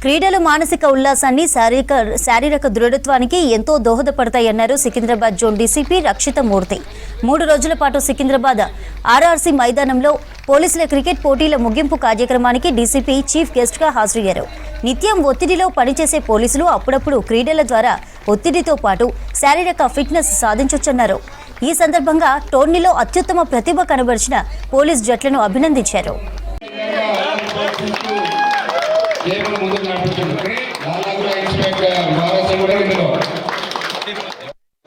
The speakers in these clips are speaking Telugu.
క్రీడలు మానసిక ఉల్లాసాన్ని శారీరక దృఢత్వానికి ఎంతో దోహదపడతాయన్నారు సికింద్రాబాద్ జోన్ డీసీపీ రక్షిత మూర్తి. 3 రోజుల పాటు సికింద్రాబాద్ ఆర్ఆర్సీ మైదానంలో పోలీసుల క్రికెట్ పోటీల ముగింపు కార్యక్రమానికి డీసీపీ చీఫ్ గెస్ట్ గా హాజరయ్యారు. నిత్యం ఒత్తిడిలో పనిచేసే పోలీసులు అప్పుడప్పుడు క్రీడల ద్వారా ఒత్తిడితో పాటు శారీరక ఫిట్నెస్ సాధించొచ్చన్నారు. ఈ సందర్భంగా టోర్నీలో అత్యుత్తమ ప్రతిభ కనబరిచిన పోలీస్ జట్లను అభినందించారు.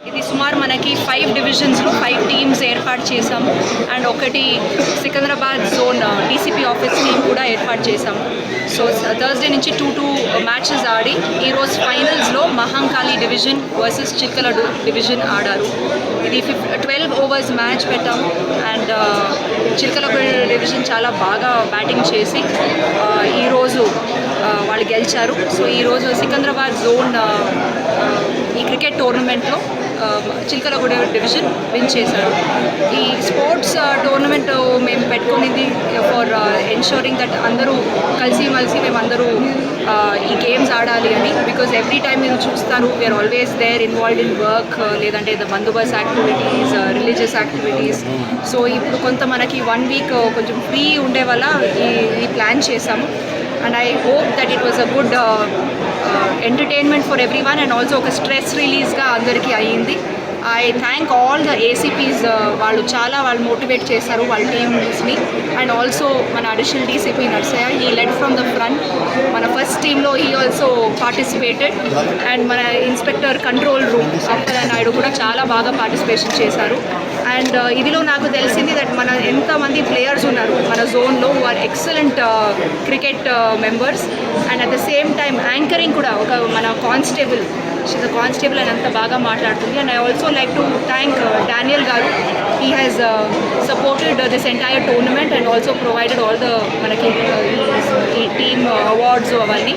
ఇది సుమారు మనకి 5 డివిజన్స్లో 5 టీమ్స్ ఏర్పాటు చేశాము. అండ్ ఒకటి Secunderabad zone DCP office team కూడా ఏర్పాటు చేశాము. సో థర్స్డే నుంచి 2 మ్యాచెస్ ఆడి ఈరోజు ఫైనల్స్లో మహంకాళి డివిజన్ వర్సెస్ చిల్కల డివిజన్ ఆడారు. ఇది 12 ఓవర్స్ మ్యాచ్ పెట్టాము. అండ్ చిల్కల డివిజన్ చాలా బాగా బ్యాటింగ్ చేసి ఈరోజు వాళ్ళు గెలిచారు. సో ఈరోజు సికింద్రాబాద్ జోన్ ఈ క్రికెట్ టోర్నమెంట్లో చిల్కలగూడ డివిజన్ విన్ చేశారు. ఈ స్పోర్ట్స్ టోర్నమెంట్ మేము పెట్టుకునేది ఫర్ ఎన్షూరింగ్ దట్ అందరూ కలిసిమలిసి మేమందరూ ఈ గేమ్స్ ఆడాలి అని. బికాజ్ ఎవ్రీ టైం మీరు చూస్తారు we are always there involved in work, లేదంటే the bandobast activities, religious activities. So ఇప్పుడు కొంత మనకి 1 వీక్ కొంచెం ఫ్రీ ఉండే వల్ల ఈ ప్లాన్ చేసాము. And I hope that it was a good entertainment for everyone and also ఒక స్ట్రెస్ రిలీజ్గా అందరికీ అయ్యింది. I thank all the ACPs. వాళ్ళు మోటివేట్ చేశారు వాళ్ళ టీమ్స్ని. అండ్ ఆల్సో మన additional DCP Narsaiah, he led from the front. మన ఫస్ట్ టీంలో హీ ఆల్సో పార్టిసిపేటెడ్. అండ్ మన inspector control room Appala Naidu కూడా చాలా బాగా పార్టిసిపేషన్ చేశారు. అండ్ ఇదిలో నాకు తెలిసింది దట్ మన ఎంతమంది ప్లేయర్స్ ఉన్నారు మన జోన్లో who are excellent cricket members. And at the same time anchoring కూడా ఒక మన కానిస్టేబుల్ అని అంత బాగా మాట్లాడుతుంది. And I also like to thank Daniel Garu. He has supported this entire tournament and also provided all the team awards avalli.